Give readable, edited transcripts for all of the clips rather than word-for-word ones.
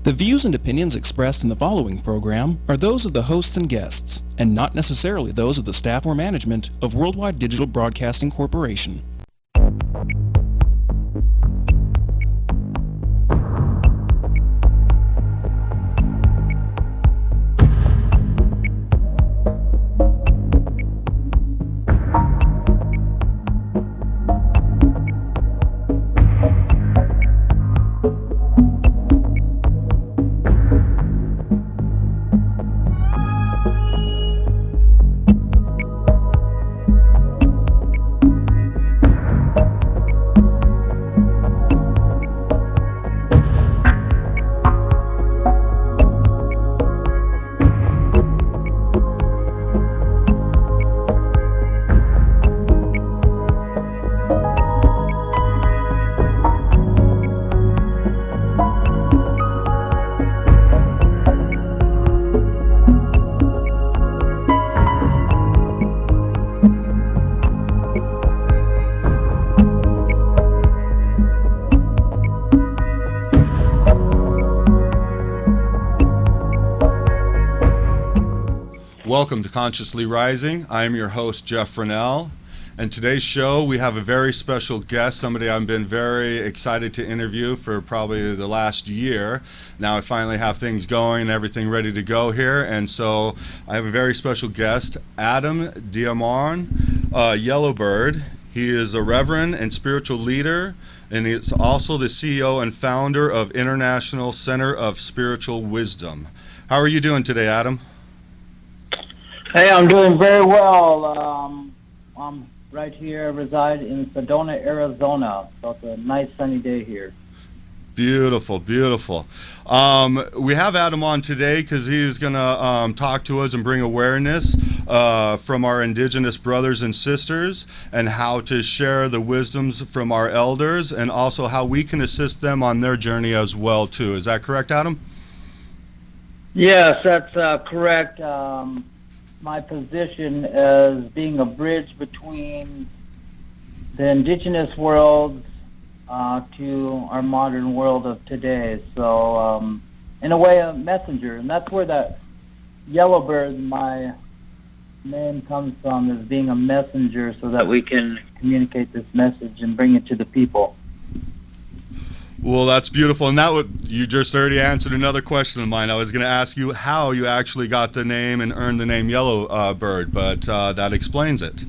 The views and opinions expressed in the following program are those of the hosts and guests, and not necessarily those of the staff or management of Worldwide Digital Broadcasting Corporation. Welcome to Consciously Rising. I am your host, Jeff Renel. And today's show, we have a very special guest, somebody I've been very excited to interview for probably the last year. Now I finally have things going and everything ready to go here. And so I have a very special guest, Adam DeArmon, Yellowbird. He is a reverend and spiritual leader, and he's also the CEO and founder of International Center of Spiritual Wisdom. How are you doing today, Adam? Hey, I'm doing very well. I'm right here, reside in Sedona, Arizona. So it's a nice sunny day here. Beautiful, beautiful. We have Adam on today because he's going to talk to us and bring awareness from our indigenous brothers and sisters and how to share the wisdoms from our elders and also how we can assist them on their journey as well, too. Is that correct, Adam? Yes, that's correct. My position as being a bridge between the indigenous world to our modern world of today. So, in a way, a messenger. And that's where that Yellowbird, my name, comes from, as being a messenger so that we can communicate this message and bring it to the people. Well, that's beautiful. And you just already answered another question of mine. I was going to ask you how you actually got the name and earned the name Yellowbird, but that explains it.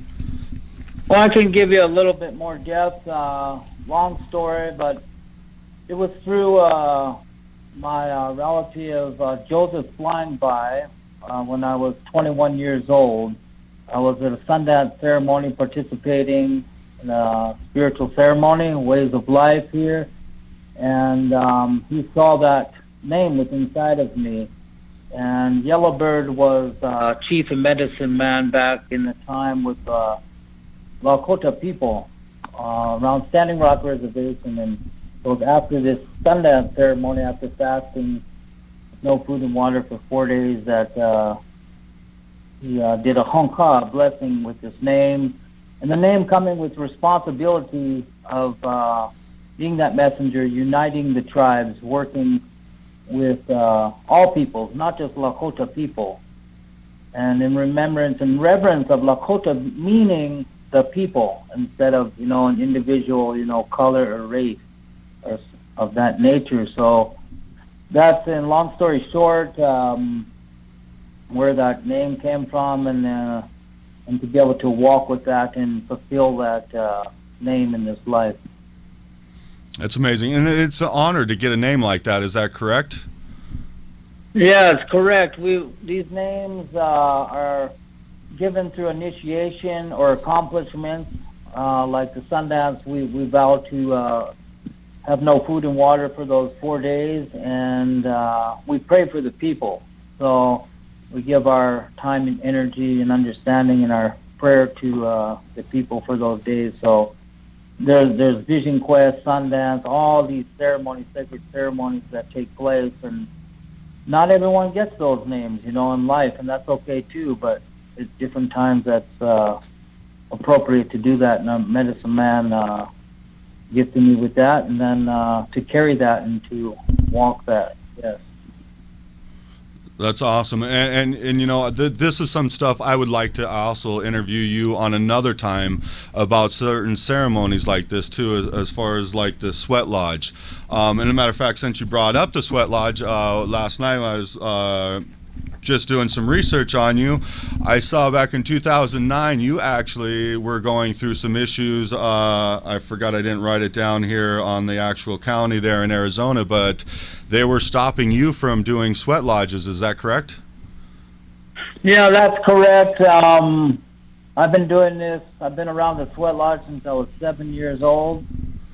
Well, I can give you a little bit more depth. Long story, but it was through my relative Joseph flying by when I was 21 years old. I was at a Sundance ceremony participating in a spiritual ceremony, Ways of Life here. And he saw that name was inside of me. And Yellowbird was chief and medicine man back in the time with Lakota people around Standing Rock Reservation. And it was after this Sundance ceremony, after fasting no food and water for 4 days, that he did a honka, blessing with this name. And the name coming with responsibility of being that messenger, uniting the tribes, working with all peoples, not just Lakota people. And in remembrance and reverence of Lakota, meaning the people, instead of, an individual, color or race or of that nature. So that's, in long story short, where that name came from, and to be able to walk with that and fulfill that name in this life. That's amazing. And it's an honor to get a name like that. Is that correct? Yeah, it's correct. These names are given through initiation or accomplishments. Like the Sundance, we vow to have no food and water for those 4 days, and we pray for the people. So we give our time and energy and understanding in our prayer to the people for those days. So there's Vision Quest, Sundance, all these ceremonies, sacred ceremonies that take place, and not everyone gets those names, in life, and that's okay too, but at different times that's appropriate to do that, and a medicine man gifted me with that, and then to carry that and to walk that Yes. That's awesome. And you know, this is some stuff I would like to also interview you on another time about certain ceremonies like this too, as far as like the sweat lodge. And as a matter of fact, since you brought up the sweat lodge, last night I was just doing some research on you. I saw back in 2009 you actually were going through some issues. I forgot, I didn't write it down here on the actual county there in Arizona, but they were stopping you from doing sweat lodges. Is that correct? Yeah, that's correct. I've been doing this. I've been around the sweat lodge since I was 7 years old,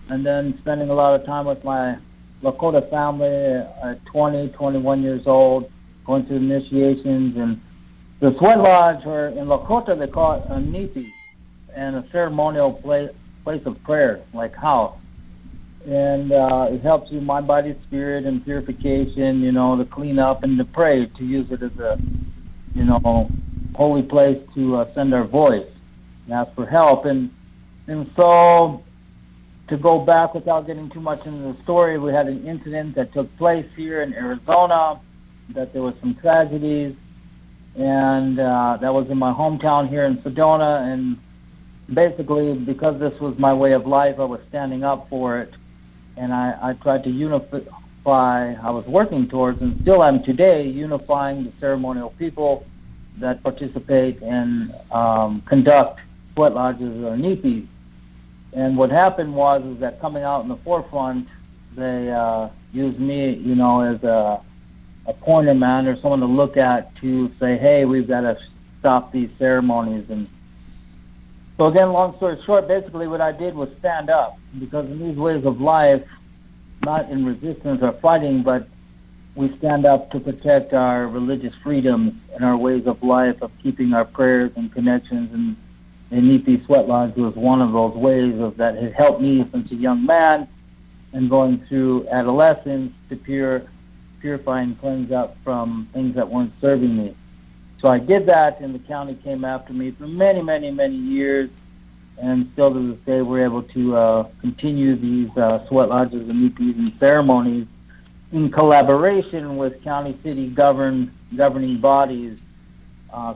and then spending a lot of time with my Lakota family at 20, 21 years old, going through initiations. And the sweat lodge, or in Lakota they call it a nipi, and a ceremonial place of prayer, like house. And it helps you mind, body, spirit, and purification, you know, to clean up and to pray, to use it as a, you know, holy place to send our voice and ask for help. And so, to go back without getting too much into the story, we had an incident that took place here in Arizona, that there was some tragedies, and that was in my hometown here in Sedona. And basically, because this was my way of life, I was standing up for it, and I tried to unify. I was working towards, and still am today, unifying the ceremonial people that participate and conduct sweat lodges or nipis. And what happened was is that coming out in the forefront, they used me, you know, as a pointer man or someone to look at to say, hey, we've got to stop these ceremonies. And so again, long story short, basically what I did was stand up, because in these ways of life, not in resistance or fighting, but we stand up to protect our religious freedoms and our ways of life of keeping our prayers and connections. And Nipi Sweat Lodge was one of those ways of that has helped me since a young man, and going through adolescence to purify and cleanse up from things that weren't serving me. So I did that, and the county came after me for many, many, many years, and still to this day we're able to continue these sweat lodges and nipis and ceremonies in collaboration with county, city governing bodies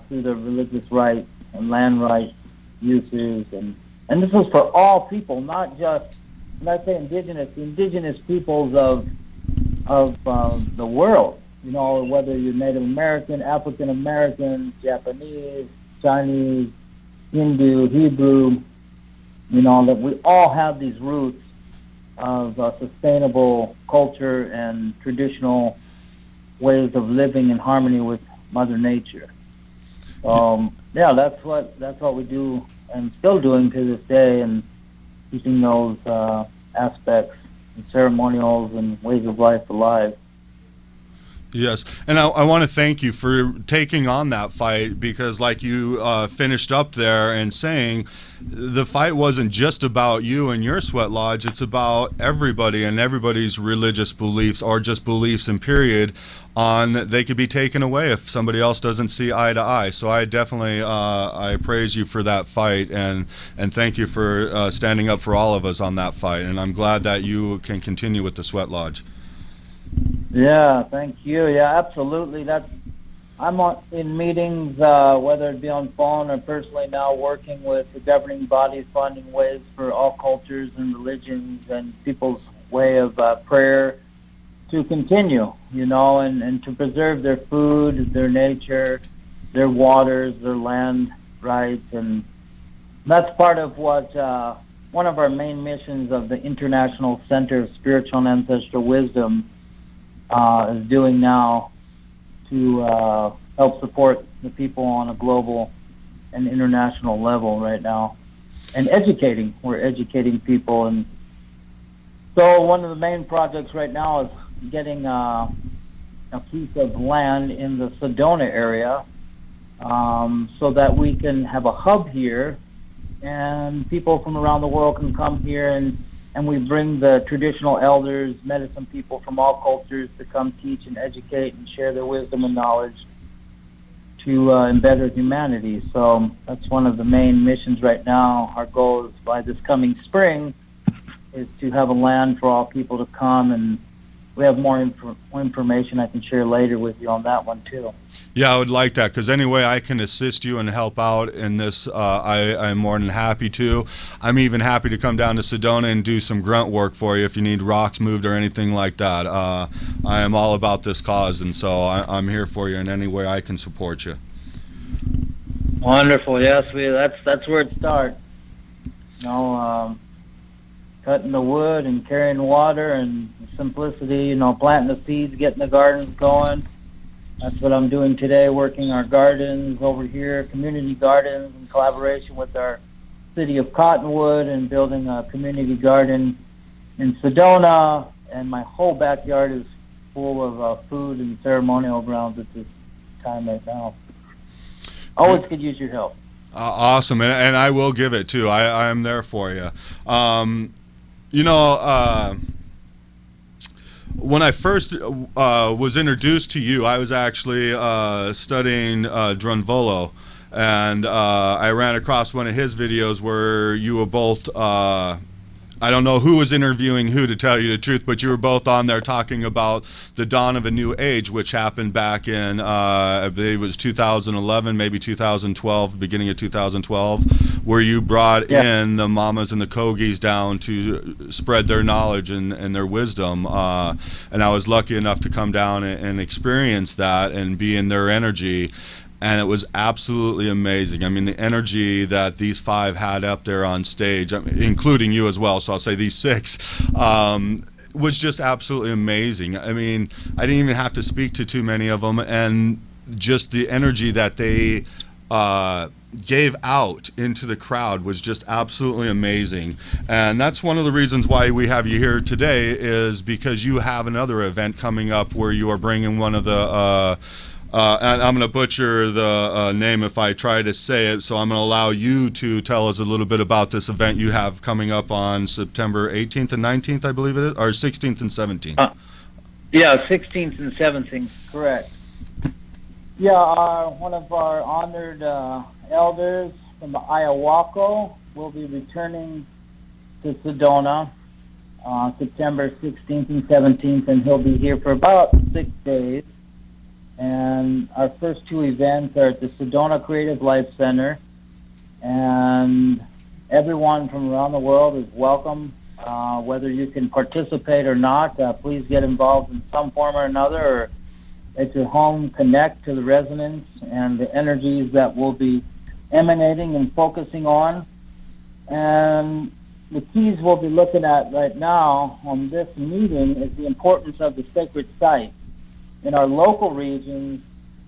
through the religious rights and land rights uses. And this is for all people, not just, when I say indigenous, the indigenous peoples of the world. You know, whether you're Native American, African American, Japanese, Chinese, Hindu, Hebrew, you know, that we all have these roots of sustainable culture and traditional ways of living in harmony with Mother Nature. Yeah, that's what we do and still doing to this day, and keeping those aspects and ceremonials and ways of life alive. Yes, and I want to thank you for taking on that fight, because like you finished up there and saying, the fight wasn't just about you and your sweat lodge, it's about everybody and everybody's religious beliefs, or just beliefs in period, on they could be taken away if somebody else doesn't see eye to eye. So I definitely I praise you for that fight, and thank you for standing up for all of us on that fight, and I'm glad that you can continue with the sweat lodge. Yeah, thank you. Yeah, absolutely. I'm in meetings, whether it be on phone or personally now, working with the governing bodies, finding ways for all cultures and religions and people's way of prayer to continue, you know, and to preserve their food, their nature, their waters, their land rights. And that's part of what one of our main missions of the International Center of Spiritual and Ancestral Wisdom is doing now, to help support the people on a global and international level right now, and educating. We're educating people. And so one of the main projects right now is getting a piece of land in the Sedona area, so that we can have a hub here, and people from around the world can come here, and we bring the traditional elders, medicine people from all cultures to come teach and educate and share their wisdom and knowledge to better humanity. So that's one of the main missions right now. Our goal is by this coming spring is to have a land for all people to come we have more information I can share later with you on that one too. Yeah, I would like that, because any way I can assist you and help out in this, I'm more than happy to. I'm even happy to come down to Sedona and do some grunt work for you if you need rocks moved or anything like that. I am all about this cause, and so I'm here for you in any way I can support you. Wonderful. Yes, that's where it starts. You know, cutting the wood and carrying water and simplicity. You know, planting the seeds, getting the gardens going. That's what I'm doing today, working our gardens over here, community gardens, in collaboration with our city of Cottonwood, and building a community garden in Sedona. And my whole backyard is full of food and ceremonial grounds at this time right now. Always could use your help. Awesome, and I will give it too. I am there for you. You know, when I first was introduced to you, I was actually studying Drunvolo, and I ran across one of his videos where you were both, I don't know who was interviewing who, to tell you the truth, but you were both on there talking about the dawn of a new age, which happened back in, I believe it was 2011, maybe 2012, beginning of 2012, where you brought in the mamas and the Kogis down to spread their knowledge and their wisdom. And I was lucky enough to come down and experience that and be in their energy. And it was absolutely amazing. I mean, the energy that these five had up there on stage, including you as well, so I'll say these six, was just absolutely amazing. I mean, I didn't even have to speak to too many of them, and just the energy that they gave out into the crowd was just absolutely amazing. And that's one of the reasons why we have you here today, is because you have another event coming up where you are bringing one of the and I'm going to butcher the name if I try to say it, so I'm going to allow you to tell us a little bit about this event you have coming up on September 18th and 19th, I believe it is, or 16th and 17th. Yeah, 16th and 17th, correct. Yeah, one of our honored elders from the Ayahuasca will be returning to Sedona September 16th and 17th, and he'll be here for about 6 days. And our first two events are at the Sedona Creative Life Center, and everyone from around the world is welcome. Whether you can participate or not, please get involved in some form or another, or at your home, connect to the resonance and the energies that we'll be emanating and focusing on. And the keys we'll be looking at right now on this meeting is the importance of the sacred site in our local regions,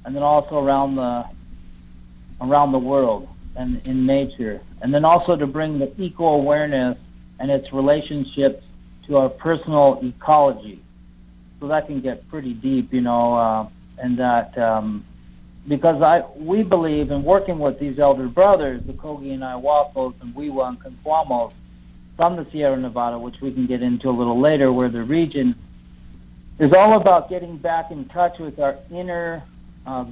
and then also around the world and in nature. And then also to bring the eco-awareness and its relationships to our personal ecology. So that can get pretty deep, you know, and that because we believe in working with these elder brothers, the Kogi and Ayahuascos and Wiwa and Conquamos from the Sierra Nevada, which we can get into a little later, where the region is all about getting back in touch with our inner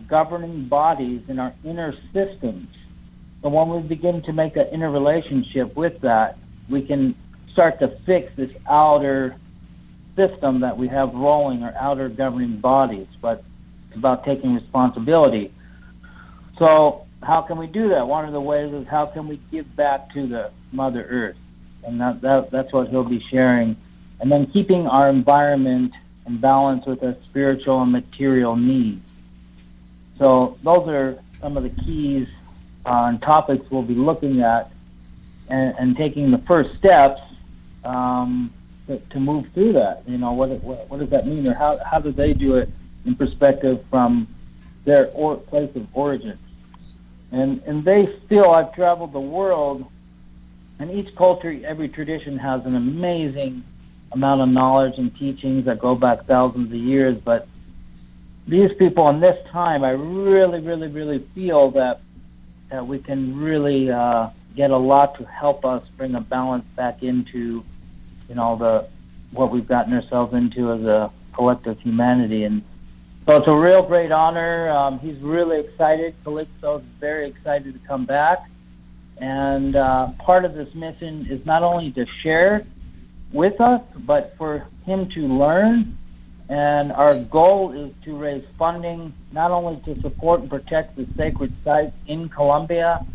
governing bodies and our inner systems. So when we begin to make an inner relationship with that, we can start to fix this outer system that we have rolling, our outer governing bodies. But it's about taking responsibility. So how can we do that? One of the ways is how can we give back to the Mother Earth? And that's what he'll be sharing. And then keeping our environment in balance with our spiritual and material needs. So those are some of the keys and topics we'll be looking at, and taking the first steps to move through that. You know, what does that mean, or how do they do it in perspective from their place of origin? And they feel, I've traveled the world, and each culture, every tradition has an amazing amount of knowledge and teachings that go back thousands of years. But these people in this time, I really, really, really feel that we can really get a lot to help us bring a balance back into, you know, what we've gotten ourselves into as a collective humanity. And so it's a real great honor. He's really excited. Calixto's very excited to come back. And part of this mission is not only to share with us, but for him to learn And our goal is to raise funding not only to support and protect the sacred sites in Colombia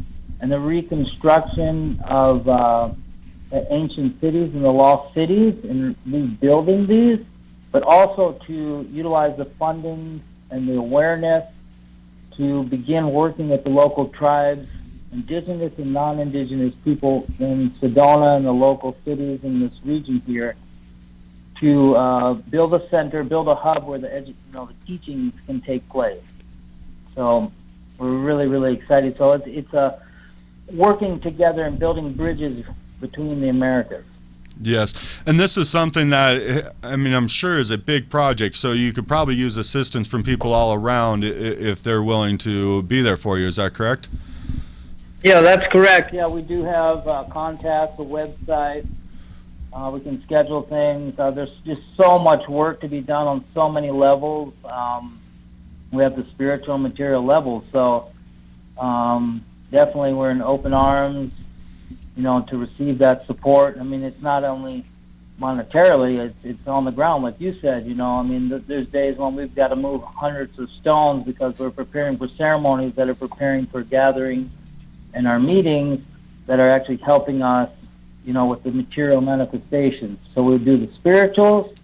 and the reconstruction of the ancient cities and the lost cities and rebuilding these, but also to utilize the funding and the awareness to begin working with the local tribes, indigenous and non-indigenous people in Sedona and the local cities in this region here, to build a center, build a hub where the teachings can take place. So we're really, really excited. So it's working together and building bridges between the Americas. Yes, and this is something that, I mean, I'm sure is a big project, so you could probably use assistance from people all around if they're willing to be there for you. Is that correct? Yeah, that's correct. Yeah, we do have contacts, a website. We can schedule things. There's just so much work to be done on so many levels. We have the spiritual and material levels, so definitely we're in open arms, to receive that support. I mean, it's not only monetarily, it's on the ground, like you said, I mean, there's days when we've got to move hundreds of stones because we're preparing for ceremonies that are preparing for gatherings and our meetings that are actually helping us, with the material manifestations. So we do the spirituals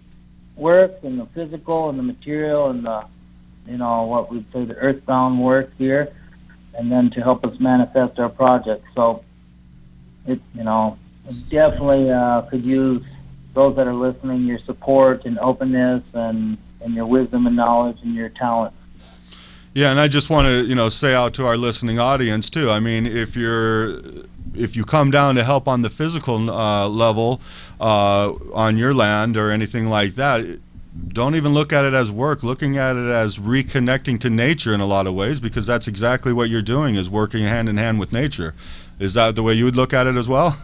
work and the physical and the material and the, what we say the earthbound work here, and then to help us manifest our project. So it definitely could use those that are listening, your support and openness and your wisdom and knowledge and your talent. Yeah, and I just want to, say out to our listening audience too. I mean, if you come down to help on the physical level on your land or anything like that, don't even look at it as work. Looking at it as reconnecting to nature in a lot of ways, because that's exactly what you're doing, is working hand in hand with nature. Is that the way you would look at it as well?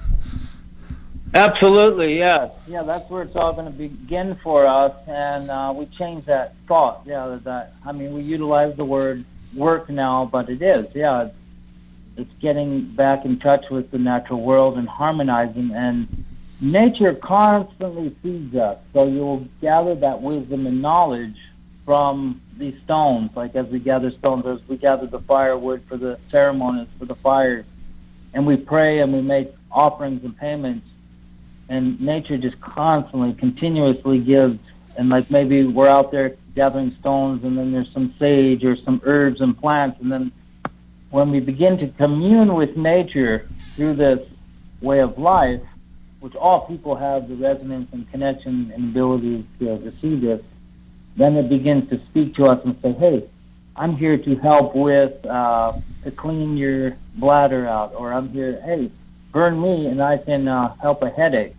Absolutely, yes. Yeah, that's where it's all going to begin for us, and we change that thought. Yeah, we utilize the word work now, but it is, it's getting back in touch with the natural world and harmonizing, and nature constantly feeds us. So you'll gather that wisdom and knowledge from these stones, like as we gather stones, as we gather the firewood for the ceremonies, for the fires, and we pray and we make offerings and payments, and nature just constantly, continuously gives. And like maybe we're out there gathering stones, and then there's some sage or some herbs and plants, and then when we begin to commune with nature through this way of life, which all people have the resonance and connection and ability to receive this, then it begins to speak to us and say, hey, I'm here to help with, to clean your bladder out, or I'm here, hey, burn me and I can help a headache.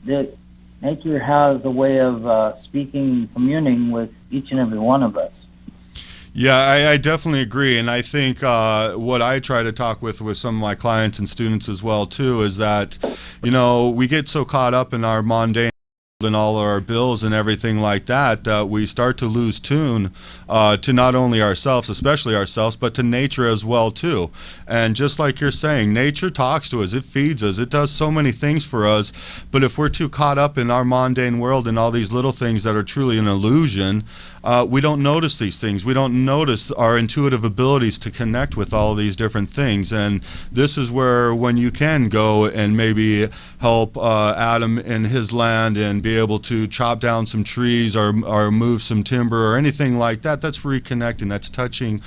Nature has a way of speaking and communing with each and every one of us. Yeah, I definitely agree, and I think what I try to talk with some of my clients and students as well too is that, we get so caught up in our mundane and all our bills and everything like that, that we start to lose tune to not only ourselves, especially ourselves, but to nature as well too. And just like you're saying, nature talks to us, it feeds us, it does so many things for us, but if we're too caught up in our mundane world and all these little things that are truly an illusion, we don't notice these things. We don't notice our intuitive abilities to connect with all these different things. And this is where, when you can go and maybe help Adam in his land and be able to chop down some trees or move some timber or anything like that, that's reconnecting. That's touching,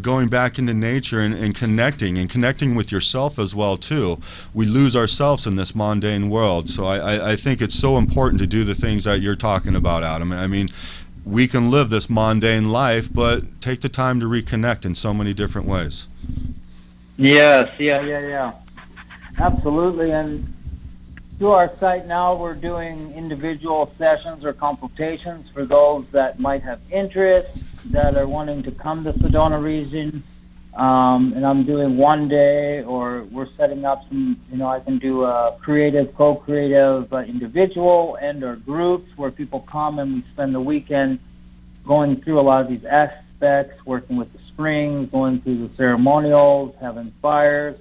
going back into nature and connecting with yourself as well too. We lose ourselves in this mundane world. So I think it's so important to do the things that you're talking about, Adam. I mean, we can live this mundane life, but take the time to reconnect in so many different ways. Yes, yeah. Absolutely. And through our site now, we're doing individual sessions or consultations for those that might have interest, that are wanting to come to Sedona region. And I'm doing one day, or we're setting up some, I can do a creative, co-creative individual and or groups where people come and we spend the weekend going through a lot of these aspects, working with the springs, going through the ceremonials, having fires.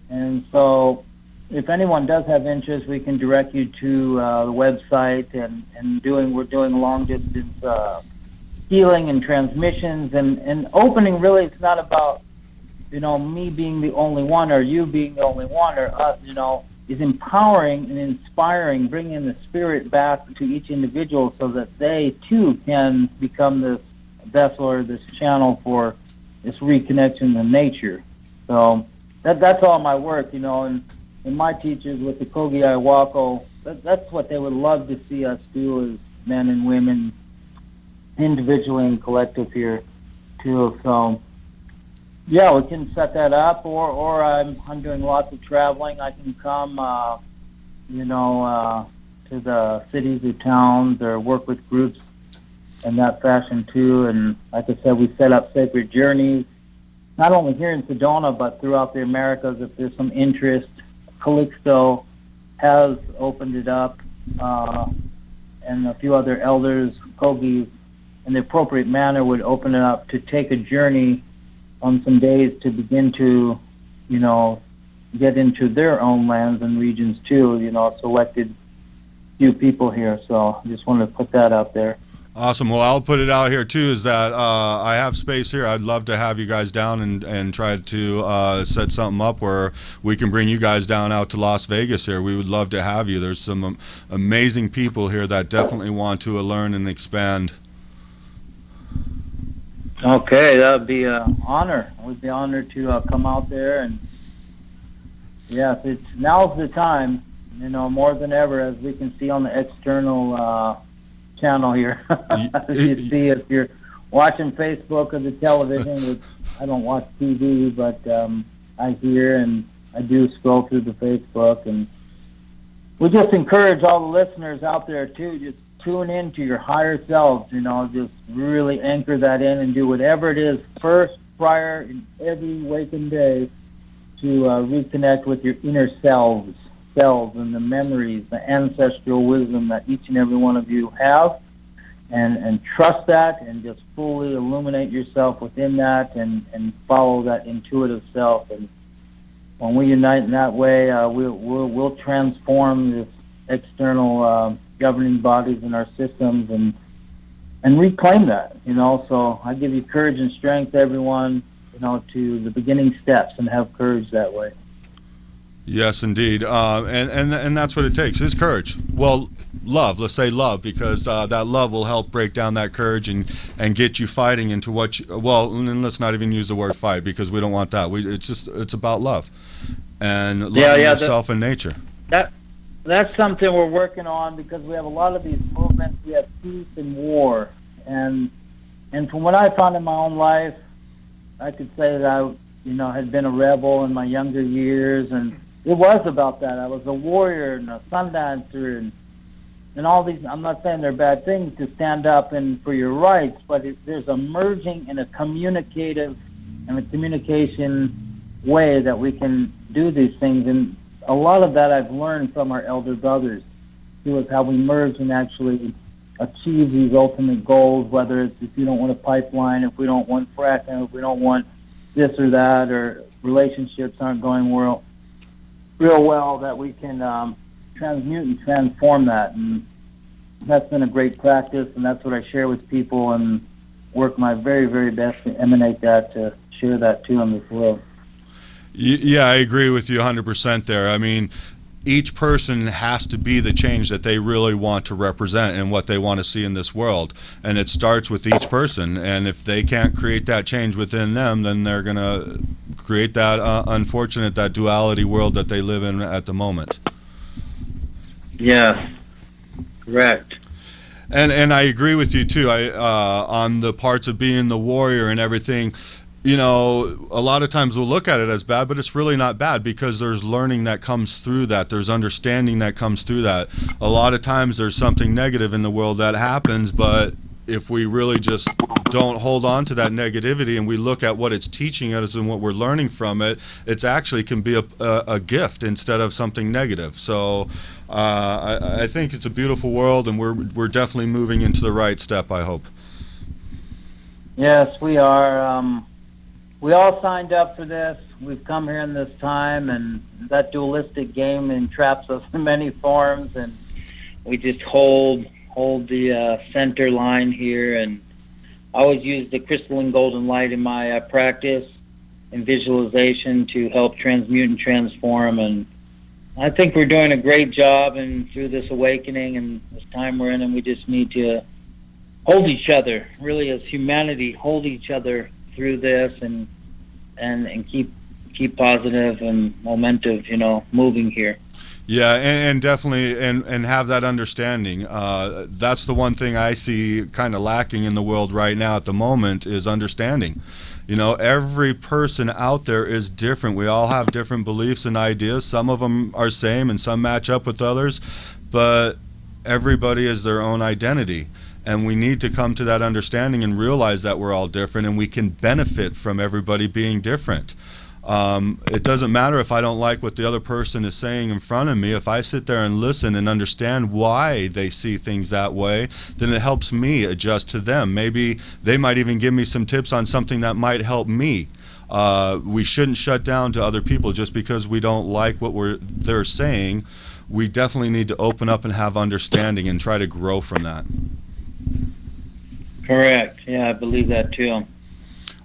And so if anyone does have interest, we can direct you to the website, and we're doing long distance healing and transmissions, and opening. Really, it's not about me being the only one or you being the only one or us. Is empowering and inspiring, bringing the spirit back to each individual so that they too can become this vessel or this channel for this reconnection to nature. So that's all my work, and my teachers with the Kogi Ayahuasca, that's what they would love to see us do as men and women, individually and collective here too. So yeah, we can set that up, or I'm doing lots of traveling. I can come, to the cities or towns, or work with groups in that fashion too. And like I said, we set up sacred journeys, not only here in Sedona, but throughout the Americas. If there's some interest, Calixto has opened it up, and a few other elders, Kogis, in the appropriate manner, would open it up to take a journey on some days to begin to, get into their own lands and regions too, selected few people here. So I just wanted to put that out there. Awesome. Well, I'll put it out here too, is that I have space here. I'd love to have you guys down and try to set something up where we can bring you guys down out to Las Vegas here. We would love to have you. There's some amazing people here that definitely want to learn and expand. Okay, that would be an honor. I would be honored to come out there. And yes, now's the time, more than ever, as we can see on the external channel here. You see, if you're watching Facebook or the television, which I don't watch TV, but I hear and I do scroll through the Facebook, and we just encourage all the listeners out there too, just tune in to your higher selves, just really anchor that in and do whatever it is first, prior, in every waking day, to reconnect with your inner selves and the memories, the ancestral wisdom that each and every one of you have, and trust that, and just fully illuminate yourself within that, and follow that intuitive self. And when we unite in that way, we'll transform this external governing bodies in our systems and reclaim that. So I give you courage and strength, everyone, to the beginning steps, and have courage that way. Yes, indeed. And that's what it takes, is courage. Well, love, let's say love, because that love will help break down that courage and get you fighting into what you, and let's not even use the word fight, because we don't want that. It's about love and loving yourself and nature. That's something we're working on, because we have a lot of these movements. We have peace and war, and from what I found in my own life, I could say that I, had been a rebel in my younger years, and it was about that. I was a warrior and a sun dancer, and all these. I'm not saying they're bad things to stand up and for your rights, but there's a merging in a communication way that we can do these things. And a lot of that I've learned from our elder brothers. It was how we merge and actually achieve these ultimate goals, whether it's if you don't want a pipeline, if we don't want fracking, if we don't want this or that, or relationships aren't going real well, that we can transmute and transform that. And that's been a great practice, and that's what I share with people, and work my very, very best to emanate that, to share that too in this world. Yeah, I agree with you 100% there. I mean, each person has to be the change that they really want to represent and what they want to see in this world. And it starts with each person. And if they can't create that change within them, then they're going to create that that duality world that they live in at the moment. Yes, correct. And I agree with you too. On the parts of being the warrior and everything. A lot of times we'll look at it as bad, but it's really not bad, because there's learning that comes through that. There's understanding that comes through that. A lot of times there's something negative in the world that happens, but if we really just don't hold on to that negativity and we look at what it's teaching us and what we're learning from it, it's actually can be a gift instead of something negative. So I think it's a beautiful world, and we're definitely moving into the right step, I hope. Yes, we are. we all signed up for this. We've come here in this time, and that dualistic game entraps us in many forms, and we just hold the center line here, and I always use the crystalline golden light in my practice and visualization to help transmute and transform. And I think we're doing a great job, and through this awakening and this time we're in, and we just need to hold each other, really, as humanity, hold each other through this, and keep positive and momentum, moving here. Yeah, and definitely, and have that understanding. That's the one thing I see kind of lacking in the world right now at the moment is understanding. Every person out there is different. We all have different beliefs and ideas. Some of them are same and some match up with others, but everybody is their own identity. And we need to come to that understanding and realize that we're all different and we can benefit from everybody being different. It doesn't matter if I don't like what the other person is saying in front of me. If I sit there and listen and understand why they see things that way, then it helps me adjust to them. Maybe they might even give me some tips on something that might help me. We shouldn't shut down to other people just because we don't like what they're saying. We definitely need to open up and have understanding and try to grow from that. Correct. Yeah, I believe that too.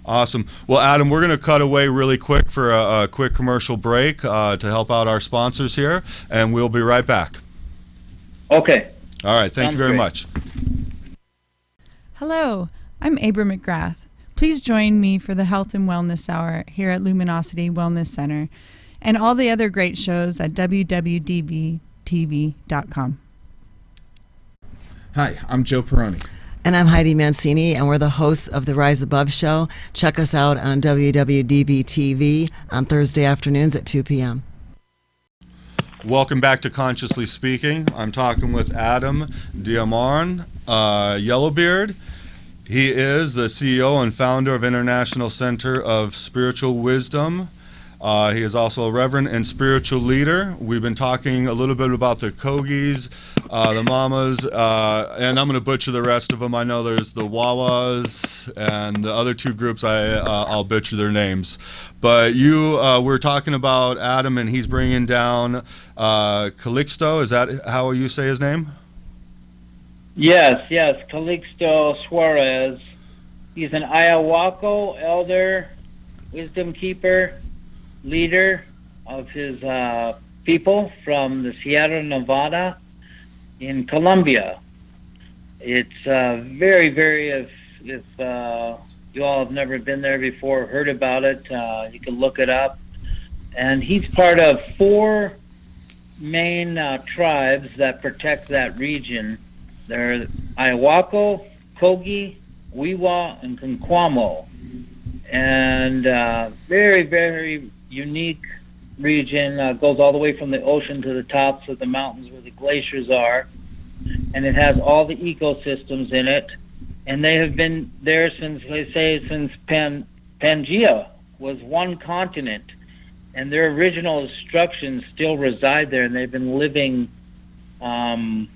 Awesome. Well, Adam, we're going to cut away really quick for a quick commercial break to help out our sponsors here, and we'll be right back. Okay. All right. Thank you very much. Hello, I'm Abra McGrath. Please join me for the Health and Wellness Hour here at Luminosity Wellness Center and all the other great shows at WWDBTV.com. Hi, I'm Joe Peroni. And I'm Heidi Mancini, and we're the hosts of The Rise Above Show. Check us out on WWDB.TV on Thursday afternoons at 2 p.m. Welcome back to Consciously Speaking. I'm talking with Adam DeArmon, Yellowbeard. He is the CEO and founder of International Center of Spiritual Wisdom. He is also a reverend and spiritual leader. We've been talking a little bit about the Kogis, the Mamas, and I'm going to butcher the rest of them. I know there's the Wawas and the other two groups. I'll butcher their names. But we're talking about Adam, and he's bringing down Calixto. Is that how you say his name? Yes, Calixto Suarez. He's an Ayahuasca elder, wisdom keeper, leader of his people from the Sierra Nevada in Colombia. It's very, very, if you all have never been there before, heard about it, you can look it up. And he's part of 4 main tribes that protect that region. They're Ayahuasca, Kogi, Wiwa, and Kunkwamo. And very, very unique region, goes all the way from the ocean to the tops of the mountains where the glaciers are, and it has all the ecosystems in it, and they have been there since Pangea was one continent, and their original instructions still reside there, and they've been living in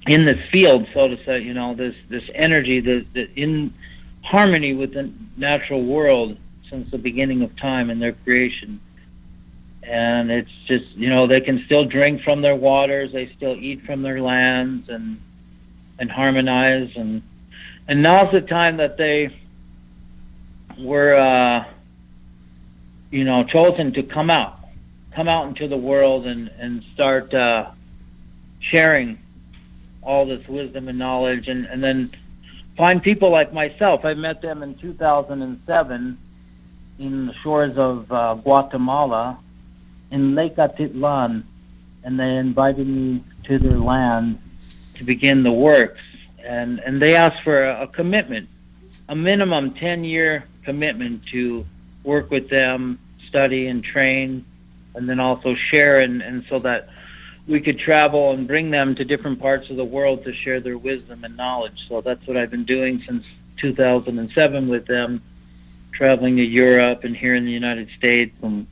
this field, so to say, this energy that in harmony with the natural world since the beginning of time and their creation. And it's just, they can still drink from their waters, they still eat from their lands and harmonize. And now's the time that they were, chosen to come out into the world and start sharing all this wisdom and knowledge, and then find people like myself. I met them in 2007 in the shores of Guatemala in Lake Atitlan, and they invited me to their land to begin the works. And they asked for a commitment, a minimum 10-year commitment to work with them, study and train, and then also share, and so that we could travel and bring them to different parts of the world to share their wisdom and knowledge. So that's what I've been doing since 2007 with them, traveling to Europe and here in the United States and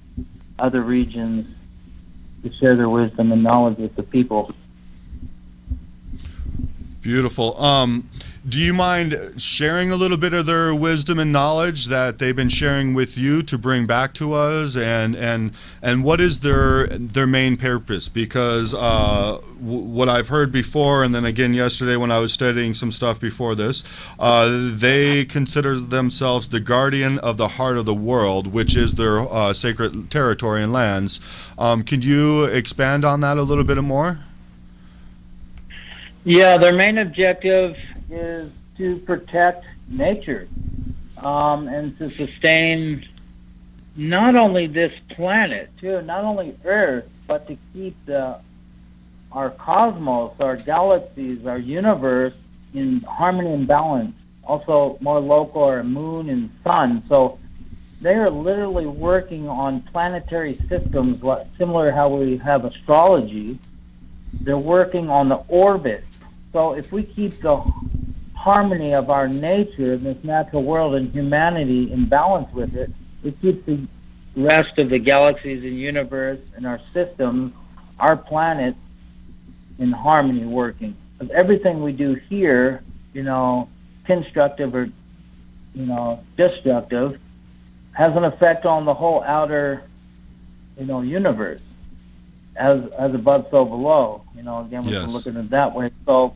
other regions to share their wisdom and knowledge with the people. Beautiful. Do you mind sharing a little bit of their wisdom and knowledge that they've been sharing with you to bring back to us, and what is their main purpose? Because what I've heard before, and then again yesterday when I was studying some stuff before this, they consider themselves the guardian of the heart of the world, which is their sacred territory and lands. Can you expand on that a little bit more? Yeah, their main objective is to protect nature, and to sustain not only this planet, too, not only Earth, but to keep our cosmos, our galaxies, our universe in harmony and balance. Also, more local, our moon and sun. So they are literally working on planetary systems, similar to how we have astrology. They're working on the orbit. So if we keep the harmony of our nature in this natural world and humanity in balance with it, it keeps the rest of the galaxies and universe and our systems, our planet, in harmony working. Because everything we do here, constructive or, destructive, has an effect on the whole outer, universe. As above, so below. Again, we can look at it that way. So,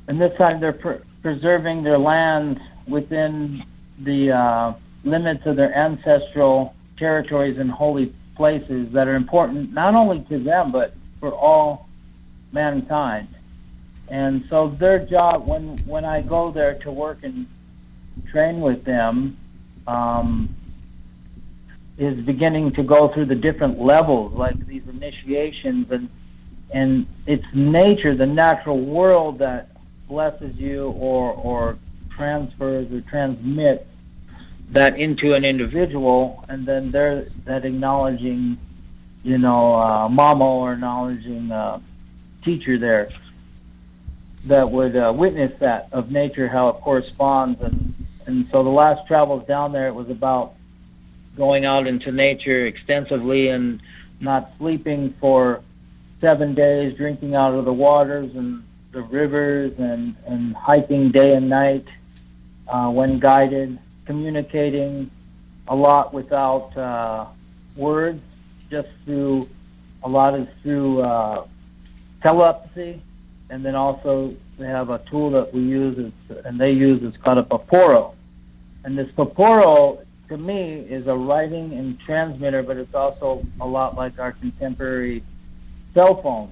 and this time they're preserving their land within the limits of their ancestral territories and holy places that are important not only to them but for all mankind. And so their job, when I go there to work and train with them, is beginning to go through the different levels, like these initiations, and it's nature, the natural world, that blesses you or transfers or transmits that into an individual, and then they're that acknowledging, mama, or acknowledging teacher there that would witness that of nature, how it corresponds. And so the last travels down there, it was about going out into nature extensively and not sleeping for 7 days, drinking out of the waters and the rivers, and hiking day and night when guided, communicating a lot without words, just through, a lot is through telepathy. And then also they have a tool that we use, it's called a paporo. And this paporo, to me, is a writing and transmitter, but it's also a lot like our contemporary cell phone.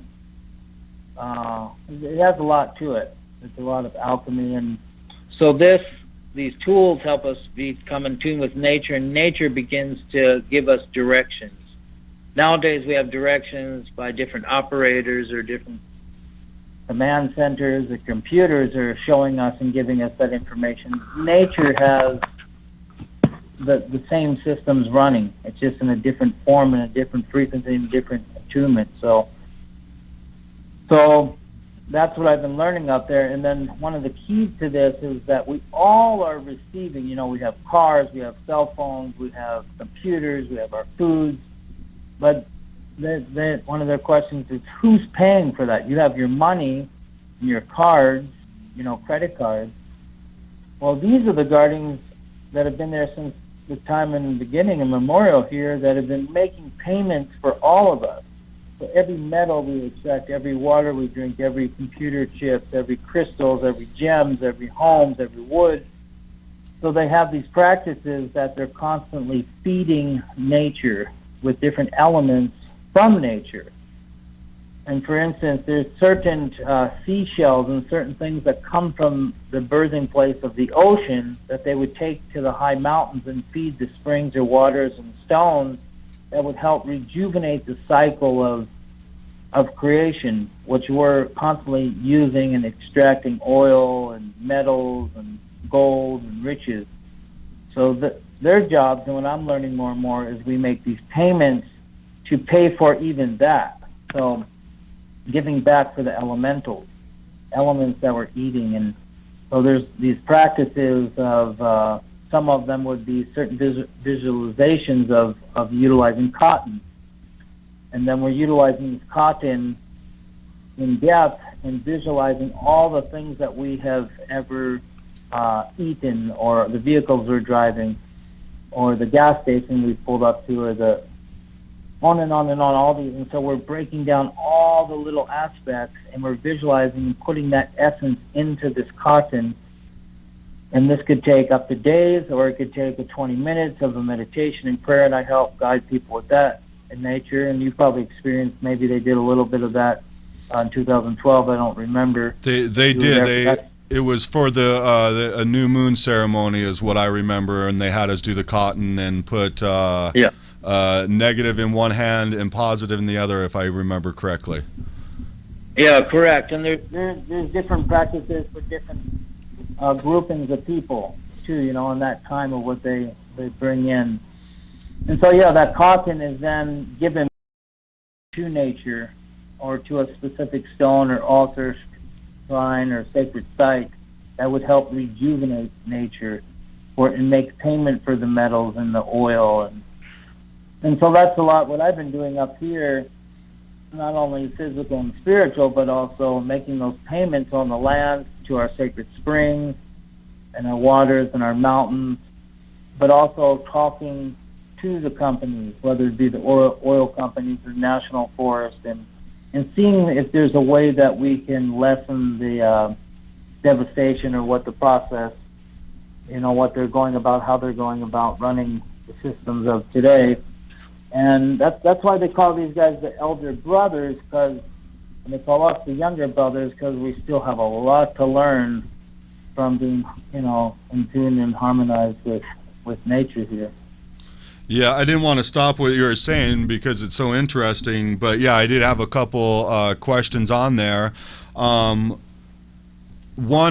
It has a lot to it. It's a lot of alchemy, and so these tools help us become in tune with nature, and nature begins to give us directions. Nowadays, we have directions by different operators or different command centers. The computers are showing us and giving us that information. Nature has the same systems running. It's just in a different form and a different frequency and different attunement. So that's what I've been learning out there. And then one of the keys to this is that we all are receiving, we have cars, we have cell phones, we have computers, we have our foods. But one of their questions is, who's paying for that? You have your money, your cards, credit cards. Well, these are the guardians that have been there since the time in the beginning, immemorial here, that have been making payments for all of us. So every metal we extract, every water we drink, every computer chips, every crystals, every gems, every homes, every wood. So they have these practices that they're constantly feeding nature with different elements from nature. And for instance, there's certain seashells and certain things that come from the birthing place of the ocean that they would take to the high mountains and feed the springs or waters and stones that would help rejuvenate the cycle of creation, which we're constantly using and extracting oil and metals and gold and riches. So their jobs, and what I'm learning more and more, is we make these payments to pay for even that. So giving back for the elements that we're eating. And so there's these practices of, some of them would be certain visualizations of utilizing cotton. And then we're utilizing this cotton, in depth and visualizing all the things that we have ever eaten, or the vehicles we're driving, or the gas station we pulled up to, or the on and on and on, all these. And so we're breaking down all the little aspects, and we're visualizing and putting that essence into this cotton. And this could take up to days, or it could take 20 minutes of a meditation and prayer, and I help guide people with that in nature. And you probably experienced, maybe they did a little bit of that in 2012. I don't remember. They did. It was for a new moon ceremony, is what I remember, and they had us do the cotton and put negative in one hand and positive in the other, if I remember correctly. Yeah, correct. And there's different practices for different groupings of people too, in that time of what they bring in. And so, that cotton is then given to nature, or to a specific stone or altar, shrine, or sacred site that would help rejuvenate nature, and make payment for the metals and the oil. And so that's a lot what I've been doing up here, not only physical and spiritual, but also making those payments on the land to our sacred springs and our waters and our mountains, but also talking to the companies, whether it be the oil companies or national forest, and seeing if there's a way that we can lessen the devastation, or what the process, what they're going about, how they're going about running the systems of today. And that's why they call these guys the elder brothers, and they call us the younger brothers, because we still have a lot to learn from being, in tune and harmonized with nature here. Yeah, I didn't want to stop what you were saying because it's so interesting, but I did have a couple questions on there. One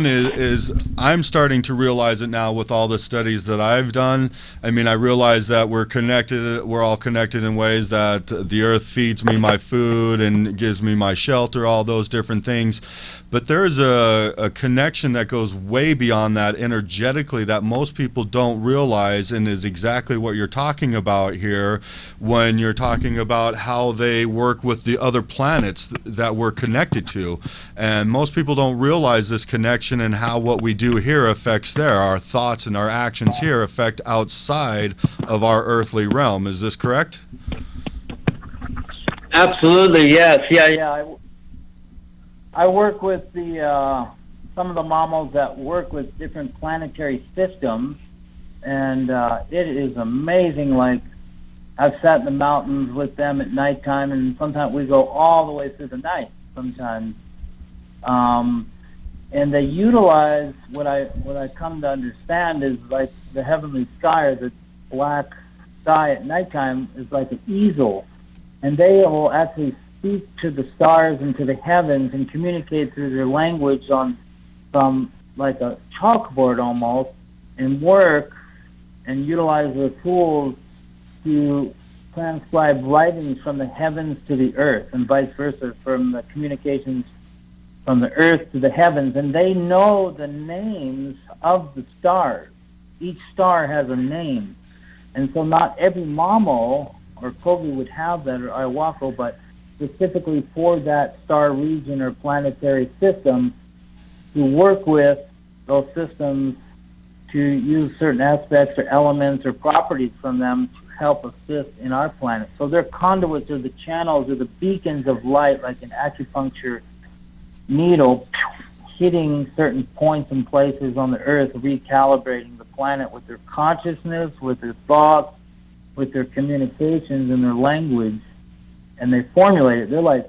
is I'm starting to realize it now with all the studies that I've done. I mean, I realize that we're all connected in ways that the earth feeds me my food and gives me my shelter, all those different things. But there's a connection that goes way beyond that energetically that most people don't realize, and is exactly what you're talking about here when you're talking about how they work with the other planets that we're connected to. And most people don't realize this connection and how what we do here affects there. Our thoughts and our actions here affect outside of our earthly realm. Is this correct? Absolutely, yes. Yeah. I work with some of the mammals that work with different planetary systems, and it is amazing. Like, I've sat in the mountains with them at nighttime, and sometimes we go all the way through the night sometimes. And they utilize what I come to understand is like the heavenly sky, or the black sky at nighttime, is like an easel, and they will actually speak to the stars and to the heavens and communicate through their language from like a chalkboard almost, and work and utilize their tools to transcribe writings from the heavens to the earth, and vice versa, from the communications from the earth to the heavens. And they know the names of the stars. Each star has a name. And so not every mammal or Kogi would have that, or Ayahuasca, but specifically for that star region or planetary system, to work with those systems to use certain aspects or elements or properties from them to help assist in our planet. So they're conduits, or the channels, or the beacons of light, like an acupuncture needle hitting certain points and places on the earth, recalibrating the planet with their consciousness, with their thoughts, with their communications and their language. And they formulate it. They're like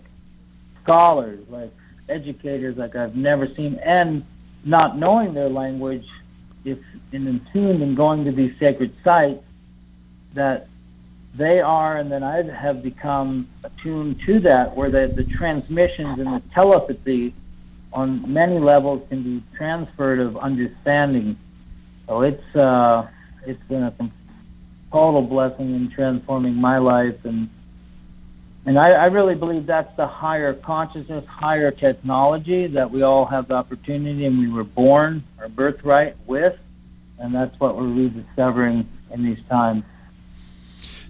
scholars, like educators, like I've never seen. And not knowing their language, if in tune and going to these sacred sites, that they are, and then I have become attuned to that, where the transmissions and the telepathy on many levels can be transferred of understanding. So it's been a total blessing in transforming my life, and I really believe that's the higher consciousness, higher technology that we all have the opportunity, and we were born, our birthright, with, and that's what we're rediscovering in these times.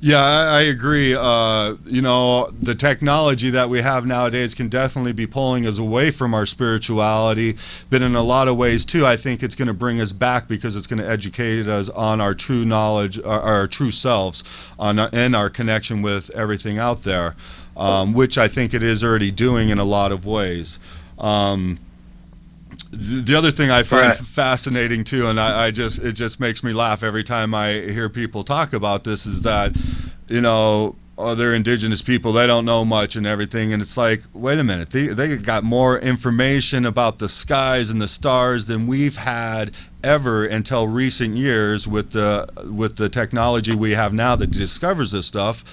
Yeah, I agree. The technology that we have nowadays can definitely be pulling us away from our spirituality, but in a lot of ways too, I think it's going to bring us back because it's going to educate us on our true knowledge, our true selves, and our connection with everything out there, which I think it is already doing in a lot of ways. The other thing I find fascinating too, and it just makes me laugh every time I hear people talk about this, is that, they're indigenous people, they don't know much and everything, and it's like, wait a minute, they got more information about the skies and the stars than we've had ever until recent years with the technology we have now that discovers this stuff.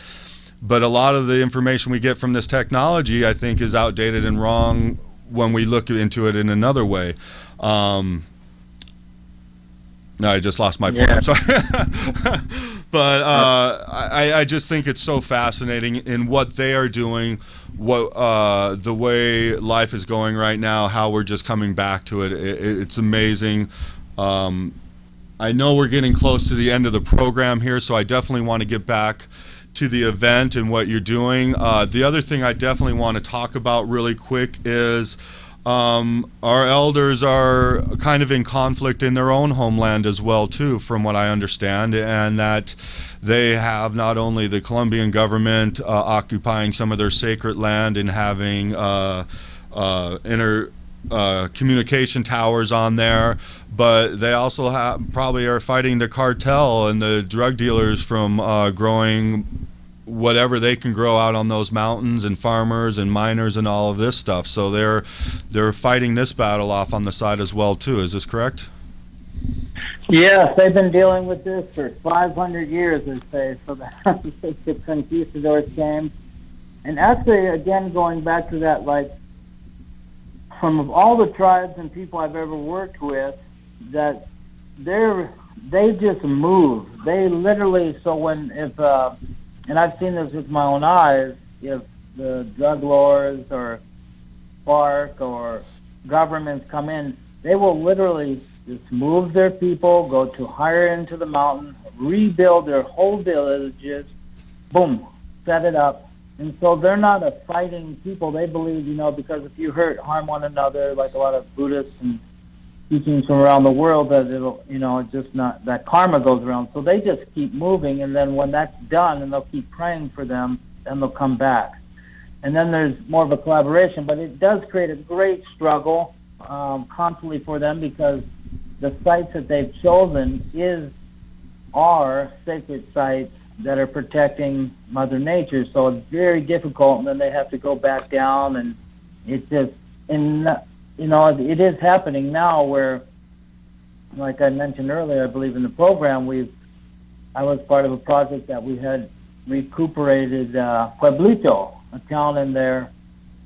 But a lot of the information we get from this technology, I think, is outdated and wrong when we look into it in another way. No, I just lost my point. I'm sorry. But I just think it's so fascinating in what they are doing, what the way life is going right now, how we're just coming back to it. It's amazing. I know we're getting close to the end of the program here, so I definitely want to get back to the event and what you're doing. The other thing I definitely want to talk about really quick is our elders are kind of in conflict in their own homeland as well too, from what I understand, and that they have not only the Colombian government occupying some of their sacred land and having communication towers on there, but they also probably are fighting the cartel and the drug dealers from growing whatever they can grow out on those mountains, and farmers and miners and all of this stuff. So they're fighting this battle off on the side as well too. Is this correct? Yes, they've been dealing with this for 500 years, they say. So the conquistadors came. And actually, again, going back to that, like, from all the tribes and people I've ever worked with, that they just move. They literally, so and I've seen this with my own eyes, if the drug lords or FARC or governments come in, they will literally just move their people, go to higher into the mountain, rebuild their whole villages, boom, set it up. And so they're not a fighting people. They believe, because if you harm one another, like a lot of Buddhists and teachings from around the world, that it'll, it's just not, that karma goes around. So they just keep moving, and then when that's done, and they'll keep praying for them, then they'll come back. And then there's more of a collaboration, but it does create a great struggle constantly for them, because the sites that they've chosen are sacred sites that are protecting Mother Nature. So it's very difficult, and then they have to go back down, and it's just, it is happening now where, like I mentioned earlier, I believe in the program, I was part of a project that we had recuperated Pueblito, a town in there,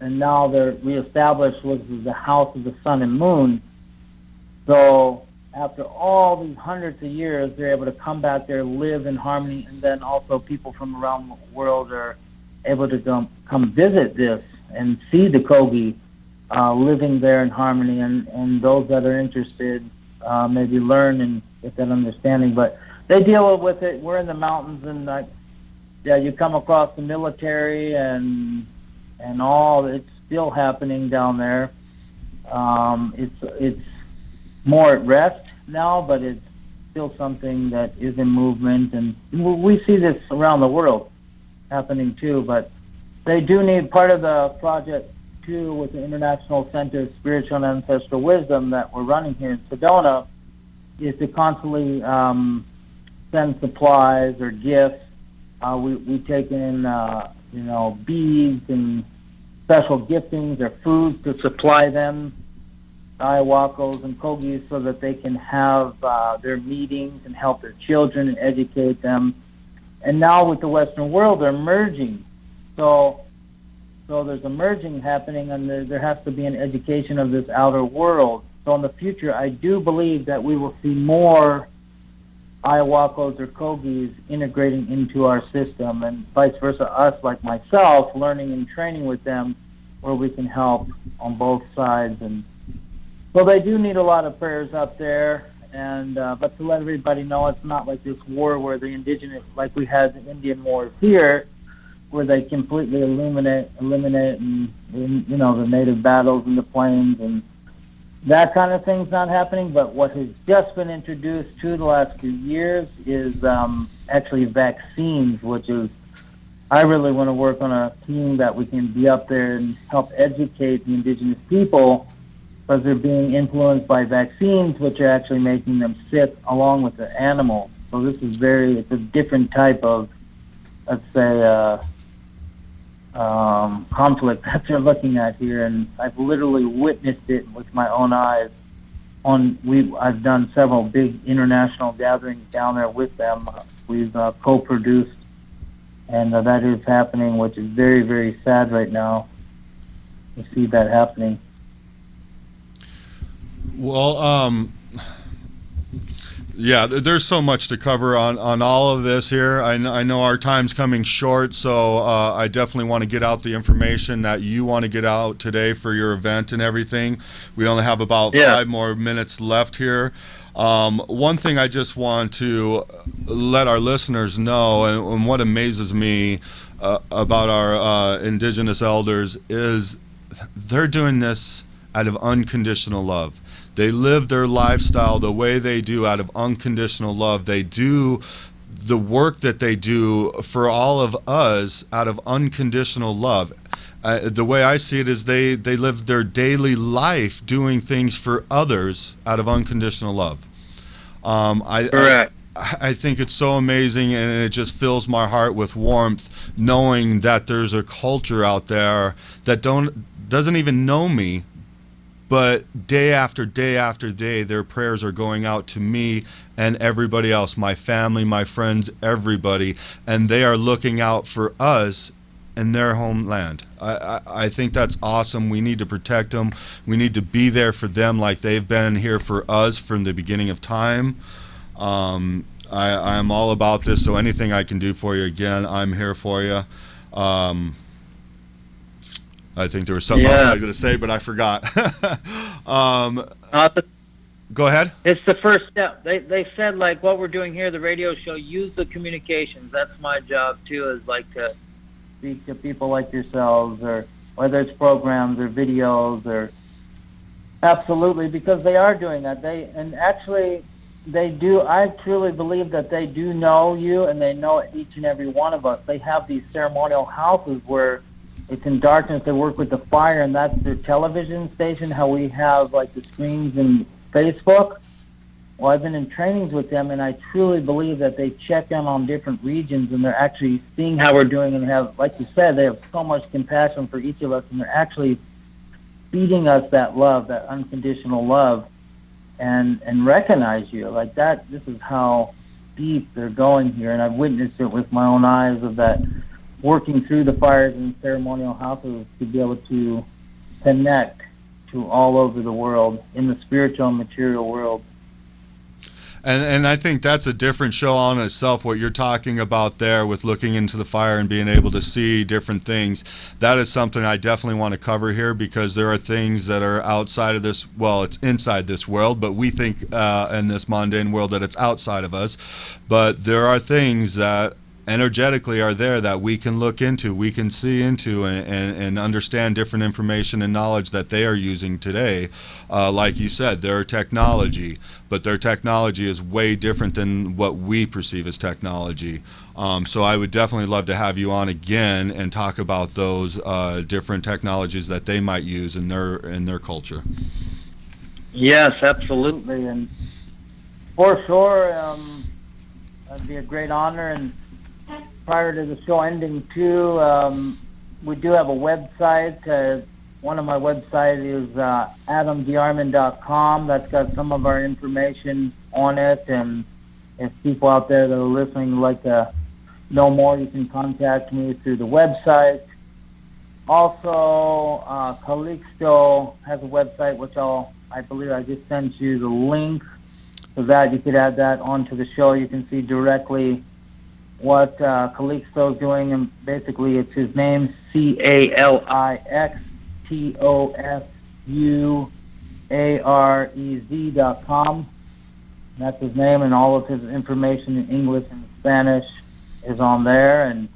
and now they're reestablished, was the House of the Sun and Moon. So after all these hundreds of years, they're able to come back there, live in harmony, and then also people from around the world are able to come visit this and see the Kogi living there in harmony, and those that are interested maybe learn and get that understanding. But they deal with it. We're in the mountains, and you come across the military and all. It's still happening down there. It's more at rest now, but it's still something that is in movement, and we see this around the world happening too. But they do need part of the project too, with the International Center of Spiritual and Ancestral Wisdom that we're running here in Sedona, is to constantly send supplies or gifts. We take in beads and special giftings or foods to supply them, Ayahuascos and Kogis, so that they can have their meetings and help their children and educate them. And now with the Western world, they're merging. So there's a merging happening, and there has to be an education of this outer world. So in the future, I do believe that we will see more Ayahuascos or Kogis integrating into our system, and vice versa, us, like myself, learning and training with them, where we can help on both sides. And so they do need a lot of prayers up there, and but to let everybody know, it's not like this war where the indigenous, like we had the Indian wars here, where they completely eliminate, and you know, the native battles in the plains and that kind of thing's not happening. But what has just been introduced to the last few years is actually vaccines, which is, I really want to work on a team that we can be up there and help educate the indigenous people, because they're being influenced by vaccines, which are actually making them sick along with the animals. So this is it's a different type of, let's say, conflict that they're looking at here, and I've literally witnessed it with my own eyes. I've done several big international gatherings down there with them. We've co-produced, and that is happening, which is very, very sad right now to see that happening. Well, yeah, there's so much to cover on all of this here. I know our time's coming short, so I definitely want to get out the information that you want to get out today for your event and everything. We only have about 5 more minutes left here. One thing I just want to let our listeners know, and what amazes me about our indigenous elders, is they're doing this out of unconditional love. They live their lifestyle the way they do out of unconditional love. They do the work that they do for all of us out of unconditional love. The way I see it is they live their daily life doing things for others out of unconditional love. Correct. I think it's so amazing, and it just fills my heart with warmth knowing that there's a culture out there that doesn't even know me, but day after day after day, their prayers are going out to me and everybody else, my family, my friends, everybody, and they are looking out for us in their homeland. I think that's awesome. We need to protect them. We need to be there for them like they've been here for us from the beginning of time. I'm all about this, so anything I can do for you, again, I'm here for you. I think there was something else I was going to say, but I forgot. Go ahead. It's the first step. They said, like, what we're doing here, the radio show, use the communications. That's my job, too, is like to speak to people like yourselves, or whether it's programs or videos, or absolutely, because they are doing that. They do. I truly believe that they do know you, and they know each and every one of us. They have these ceremonial houses where it's in darkness. They work with the fire, and that's their television station, how we have like the screens in Facebook. Well, I've been in trainings with them, and I truly believe that they check in on different regions, and they're actually seeing how we're doing, and have, like you said, they have so much compassion for each of us, and they're actually feeding us that love, that unconditional love, and recognize you like that. This is how deep they're going here, and I've witnessed it with my own eyes of that, working through the fires and ceremonial houses to be able to connect to all over the world in the spiritual and material world. And I think that's a different show on itself, what you're talking about there with looking into the fire and being able to see different things. That is something I definitely want to cover here, because there are things that are outside of this, well, it's inside this world, but we think in this mundane world that it's outside of us. But there are things that energetically are there that we can look into, we can see into, and understand different information and knowledge that they are using today. Like you said, their technology, but their technology is way different than what we perceive as technology. So I would definitely love to have you on again and talk about those different technologies that they might use in their culture. Yes, absolutely, and for sure, that'd be a great honor. And prior to the show ending, too, we do have a website. One of my websites is DeArmon.com. That's got some of our information on it. And if people out there that are listening would like to know more, you can contact me through the website. Also, Calixto has a website, which I believe I just sent you the link to that. You could add that onto the show. You can see directly what Calixto is doing, and basically it's his name, Calixtosuarez.com. That's his name, and all of his information in English and Spanish is on there. And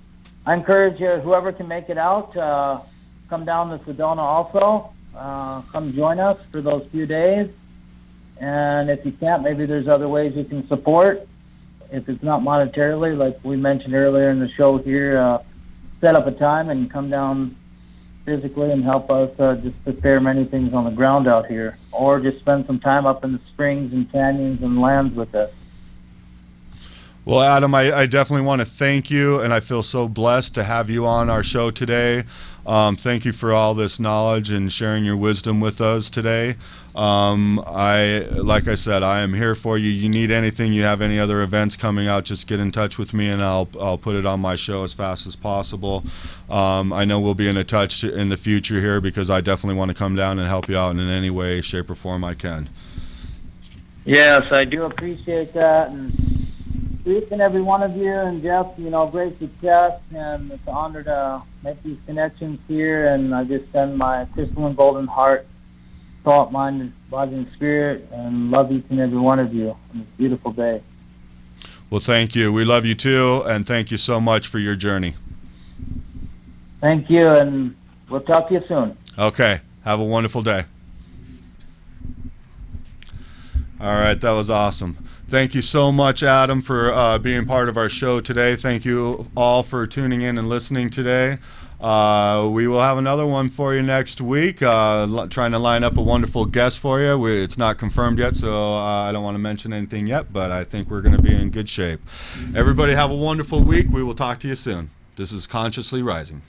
I encourage you, whoever can make it out, come down to Sedona also. Come join us for those few days. And if you can't, maybe there's other ways you can support. If it's not monetarily, like we mentioned earlier in the show here, set up a time and come down physically and help us just prepare many things on the ground out here, or just spend some time up in the springs and canyons and lands with us. Well, Adam, I definitely want to thank you, and I feel so blessed to have you on our show today. Thank you for all this knowledge and sharing your wisdom with us today. Like I said, I am here for you. You need anything, you have any other events coming out, just get in touch with me and I'll put it on my show as fast as possible. I know we'll be in touch in the future here, because I definitely want to come down and help you out in any way, shape, or form I can. Yes, I do appreciate that. And each and every one of you, and Jeff, great success, and it's an honor to make these connections here. And I just send my crystal and golden heart, thought, mind, body, and spirit, and love each and every one of you on this beautiful day. Well, thank you. We love you too, and thank you so much for your journey. Thank you, and we'll talk to you soon. Okay. Have a wonderful day. All right, that was awesome. Thank you so much, Adam, for being part of our show today. Thank you all for tuning in and listening today. We will have another one for you next week, trying to line up a wonderful guest for you. It's not confirmed yet, so I don't want to mention anything yet, but I think we're going to be in good shape. Everybody have a wonderful week. We will talk to you soon. This is Consciously Rising.